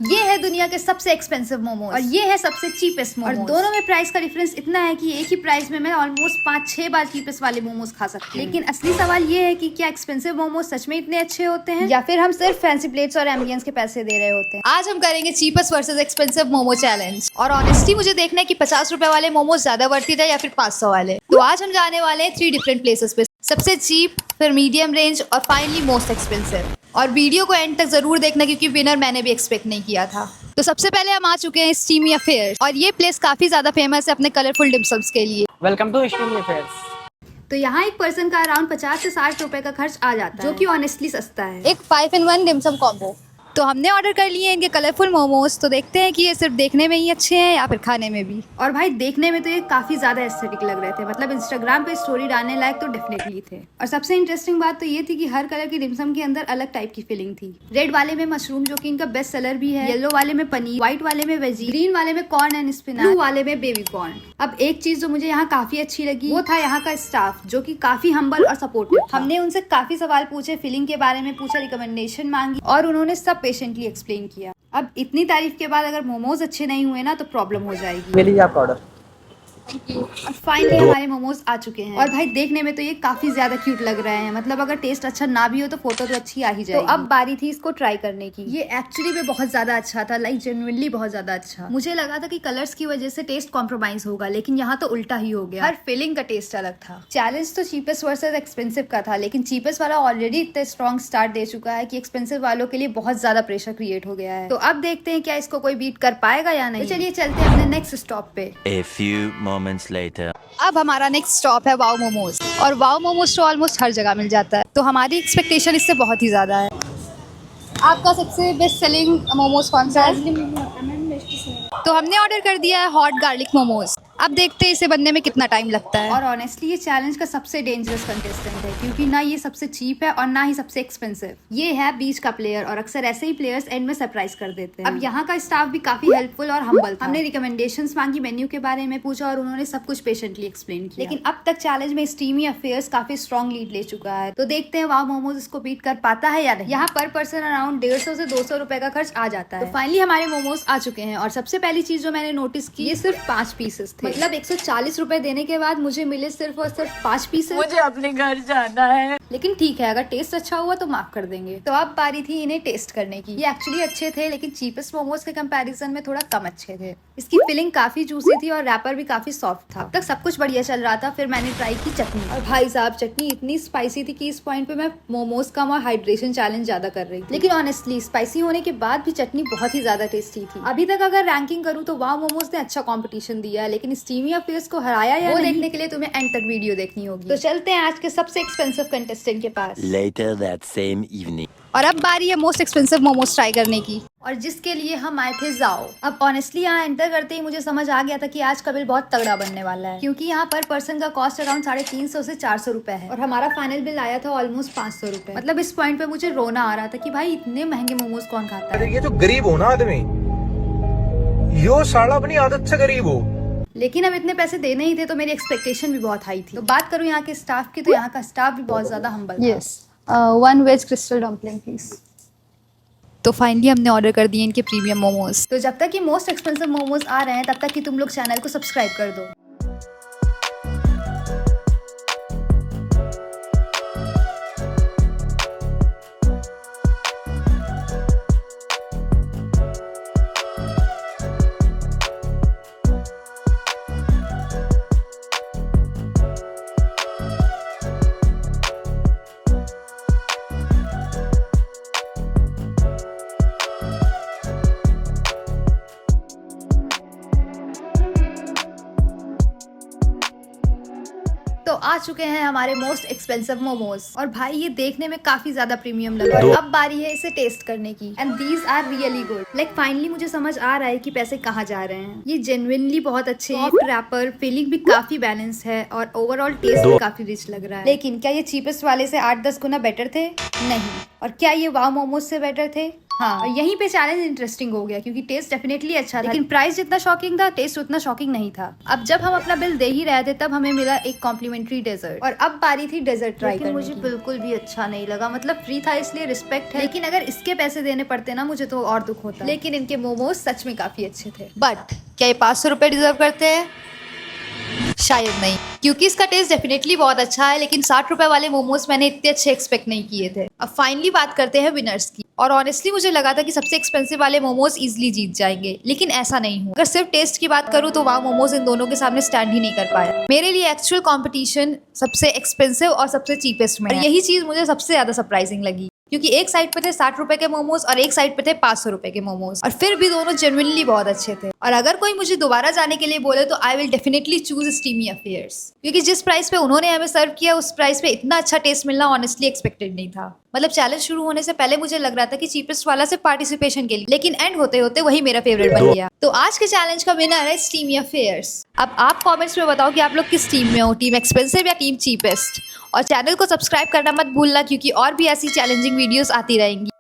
ये है दुनिया के सबसे एक्सपेंसिव मोमोज और ये है सबसे चीपेस्ट मोमोज। और दोनों में प्राइस का डिफरेंस इतना है कि एक ही प्राइस में मैं ऑलमोस्ट 5-6 बार चीपेस्ट वाले मोमोज खा सकती हूँ। लेकिन असली सवाल ये है कि क्या एक्सपेंसिव मोमोज सच में इतने अच्छे होते हैं या फिर हम सिर्फ फैंसी प्लेट्स और एम्बियंस के पैसे दे रहे होते हैं। आज हम करेंगे cheapest versus expensive Momo challenge और ऑनेस्टली मुझे देखना है कि 50 रुपए वाले मोमोज ज्यादा वर्थ है या फिर 500 वाले। तो आज हम जाने वाले हैं 3 डिफरेंट प्लेसेस पे, सबसे चीप, फिर मीडियम रेंज और फाइनली मोस्ट एक्सपेंसिव। और वीडियो को एंड तक जरूर देखना क्योंकि विनर मैंने भी एक्सपेक्ट नहीं किया था। तो सबसे पहले हम आ चुके हैं स्टीमी अफेयर्स और ये प्लेस काफी ज्यादा फेमस है अपने कलरफुल डिमसम्स के लिए। Welcome to steamy affairs. तो यहाँ एक पर्सन का अराउंड 50 से 60 रुपए का खर्च आ जाता है, जो कि ऑनेस्टली सस्ता है। एक 5-in-1 डिमसम कॉम्बो। तो हमने ऑर्डर कर लिए इनके कलरफुल मोमोज। तो देखते हैं कि ये सिर्फ देखने में ही अच्छे हैं या फिर खाने में भी। और भाई देखने में तो ये काफी ज्यादा एस्थेटिक लग रहे थे, मतलब इंस्टाग्राम पे स्टोरी डालने लायक तो डेफिनेटली थे। और सबसे इंटरेस्टिंग बात तो ये थी कि हर कलर की डिमसम के अंदर अलग टाइप की फीलिंग थी। रेड वाले में मशरूम जो कि इनका बेस्ट सेलर भी है, येलो वाले में पनीर, व्हाइट वाले में वेजी, ग्रीन वाले में कॉर्न एंड स्पिनाच, ब्लू वाले में बेबी कॉर्न। अब एक चीज जो मुझे यहाँ काफी अच्छी लगी वो था यहाँ का स्टाफ, जो कि काफी हम्बल और सपोर्टिव था। हमने उनसे काफी सवाल पूछे, फीलिंग के बारे में पूछा, रिकमेंडेशन मांगी और उन्होंने सब पेशेंटली एक्सप्लेन किया। अब इतनी तारीफ के बाद अगर मोमोज अच्छे नहीं हुए ना तो प्रॉब्लम हो जाएगी। मेरी आपका ऑर्डर। और फाइनली हमारे मोमोज आ चुके हैं और भाई देखने में तो ये काफी ज्यादा क्यूट लग रहे हैं, मतलब अगर टेस्ट अच्छा ना भी हो तो फोटो तो अच्छी आ ही जाएगी। तो अब बारी थी इसको ट्राई करने की। ये एक्चुअली में बहुत ज्यादा अच्छा था, लाइक जेन्युइनली बहुत ज्यादा अच्छा। मुझे लगा था कि कलर्स की वजह से टेस्ट कॉम्प्रोमाइज होगा, लेकिन यहाँ तो उल्टा ही हो गया। हर फीलिंग का टेस्ट अलग था। चैलेंज तो चीपेस्ट वर्सेस एक्सपेंसिव का था, लेकिन चीपेस्ट वाला ऑलरेडी इतना स्ट्रॉन्ग स्टार्ट दे चुका है कि एक्सपेंसिव वालों के लिए बहुत ज्यादा प्रेशर क्रिएट हो गया है। तो अब देखते हैं क्या इसको कोई बीट कर पाएगा या नहीं। तो चलिए चलते हैं अपने नेक्स्ट स्टॉप पे। A few moments later. अब हमारा नेक्स्ट स्टॉप है वाओ मोमोज और वाओ मोमोज तो ऑलमोस्ट हर जगह मिल जाता है, तो हमारी एक्सपेक्टेशन इससे बहुत ही ज़्यादा है। आपका सबसे बेस्ट सेलिंग मोमोज कौन सा है? तो हमने ऑर्डर कर दिया है हॉट गार्लिक मोमोज। अब देखते हैं इसे बनने में कितना टाइम लगता है। और ऑनेस्टली ये चैलेंज का सबसे डेंजरस कंटेस्टेंट है, क्योंकि ना ये सबसे चीप है और ना ही सबसे एक्सपेंसिव। ये है बीच का प्लेयर और अक्सर ऐसे ही प्लेयर्स एंड में सरप्राइज कर देते हैं। अब यहाँ का स्टाफ भी काफी हेल्पफुल और हम्बल था। हमने रिकमेंडेशंस मांगी, मेन्यू के बारे में पूछा और उन्होंने सब कुछ पेशेंटली एक्सप्लेन किया। लेकिन अब तक चैलेंज में स्टीमी अफेयर्स काफी स्ट्रॉन्ग लीड ले चुका है, तो देखते हैं वाओ मोमोज इसको बीट कर पाता है या नहीं। यहाँ पर पर्सन अराउंड 150 से 200 रुपए का खर्च आ जाता है। तो फाइनली हमारे मोमोज आ चुके हैं और सबसे पहली चीज जो मैंने नोटिस की, ये सिर्फ 5 पीसेस थे। मतलब 140 रुपए देने के बाद मुझे मिले सिर्फ और सिर्फ 5 पीसेस। मुझे अपने घर जाना है। लेकिन ठीक है, अगर टेस्ट अच्छा हुआ तो माफ कर देंगे। तो अब बारी थी इन्हें टेस्ट करने की। ये एक्चुअली अच्छे थे, लेकिन चीपेस्ट मोमोज के कंपैरिजन में थोड़ा कम अच्छे थे। इसकी फिलिंग काफी जूसी थी और रैपर भी काफी सॉफ्ट था। अब तक सब कुछ बढ़िया चल रहा था, फिर मैंने ट्राई की चटनी और भाई साहब चटनी इतनी स्पाइसी थी कि इस पॉइंट पे मैं मोमोज कम और हाइड्रेशन चैलेंज ज्यादा कर रही थी। लेकिन ऑनेस्टली स्पाइसी होने के बाद भी चटनी बहुत ही ज्यादा टेस्टी थी। अभी तक अगर रैंकिंग करूँ तो वाओ मोमोज ने अच्छा कॉम्पिटिशन दिया है, लेकिन स्टीमी अफेयर्स को हराया या नहीं, देखने के लिए तुम्हें एंड तक वीडियो देखनी होगी। तो चलते हैं आज के सबसे एक्सपेंसिव कंटेस्टेंट के पास। Later that same evening. और अब बारी है मोस्ट एक्सपेंसिव मोमोज ट्राई करने की, और जिसके लिए हम आए थे जाओ। अब ऑनेस्टली यहाँ एंटर करते ही मुझे समझ आ गया था कि आज का बिल बहुत तगड़ा बनने वाला है, क्योंकि यहाँ पर पर्सन का कॉस्ट अराउंड 350 से 400 रुपए है और हमारा फाइनल बिल आया था ऑलमोस्ट 500 रुपए। मतलब इस पॉइंट पे मुझे रोना आ रहा था कि भाई इतने महंगे मोमोज कौन खाता है। ये जो गरीब हो ना आदमी, यो साला अपनी आदत से गरीब हो। लेकिन अब इतने पैसे देने ही थे तो मेरी एक्सपेक्टेशन भी बहुत हाई थी। तो बात करूँ यहाँ के स्टाफ की, तो यहाँ का स्टाफ भी बहुत ज्यादा हम्बल था। Yes, 1 veg crystal dumpling please. तो फाइनली हमने ऑर्डर कर दिए इनके प्रीमियम मोमोज। तो जब तक ये मोस्ट एक्सपेंसिव मोमोज आ रहे हैं तब तक कि तुम लोग चैनल को सब्सक्राइब कर दो। तो आ चुके हैं हमारे मोस्ट एक्सपेंसिव मोमोज और भाई ये देखने में काफी ज्यादा प्रीमियम लग रहा है। अब बारी है इसे टेस्ट करने की and these are really good. Like finally मुझे समझ आ रहा है कि पैसे कहाँ जा रहे हैं। ये जेन्युइनली बहुत अच्छे हैं, रैपर फीलिंग भी काफी बैलेंस है और ओवरऑल टेस्ट भी काफी रिच लग रहा है। लेकिन क्या ये चीपेस्ट वाले से 8-10 गुना बेटर थे? नहीं। और क्या ये वाओ मोमोज से बेटर थे? हाँ, और यहीं पे चैलेंज इंटरेस्टिंग हो गया क्योंकि टेस्ट डेफिनेटली अच्छा था, लेकिन प्राइस जितना शॉकिंग था टेस्ट उतना शॉकिंग नहीं था। अब जब हम अपना बिल दे ही रहे थे तब हमें मिला एक कॉम्प्लीमेंट्री डेजर्ट और अब बारी थी डेजर्ट ट्राई करने की। मुझे बिल्कुल भी अच्छा नहीं लगा, मतलब फ्री था इसलिए रिस्पेक्ट है, लेकिन अगर इसके पैसे देने पड़ते ना मुझे तो और दुख होता। लेकिन इनके मोमोज सच में काफी अच्छे थे। बट क्या ये 500 रुपए डिजर्व करते हैं? शायद नहीं, क्योंकि इसका टेस्ट डेफिनेटली बहुत अच्छा है, लेकिन 60 रुपए वाले मोमोज मैंने इतने अच्छे एक्सपेक्ट नहीं किए थे। अब फाइनली बात करते हैं विनर्स की, और ऑनेस्टली मुझे लगा था कि सबसे एक्सपेंसिव वाले मोमोज इजीली जीत जाएंगे, लेकिन ऐसा नहीं हुआ। अगर सिर्फ टेस्ट की बात करूँ तो वाव मोमोज इन दोनों के सामने स्टैंड ही नहीं कर पाया। मेरे लिए एक्चुअल कंपटीशन सबसे एक्सपेंसिव और सबसे चीपेस्ट में है। यही चीज मुझे सबसे ज्यादा सरप्राइजिंग लगी, क्योंकि एक साइड पे थे 60 रुपए के मोमोज और एक साइड पे थे 500 रुपए के मोमोज, और फिर भी दोनों जेन्युइनली बहुत अच्छे थे। और अगर कोई मुझे दोबारा जाने के लिए बोले तो I will definitely choose steamy affairs, क्योंकि जिस प्राइस पे उन्होंने हमें सर्व किया उस प्राइस पे इतना अच्छा टेस्ट मिलना ऑनेस्टली एक्सपेक्टेड नहीं था। मतलब चैलेंज शुरू होने से पहले मुझे लग रहा था कि चीपेस्ट वाला सिर्फ पार्टिसिपेशन के लिए, लेकिन एंड होते होते वही मेरा फेवरेट बन गया। तो आज के चैलेंज का विनर है स्टीमी अफेयर्स। अब आप कमेंट्स में बताओ कि आप लोग किस टीम में हो, टीम एक्सपेंसिव या टीम चीपेस्ट। और चैनल को सब्सक्राइब करना मत भूलना, क्योंकि और भी ऐसी चैलेंजिंग वीडियोस आती रहेंगी।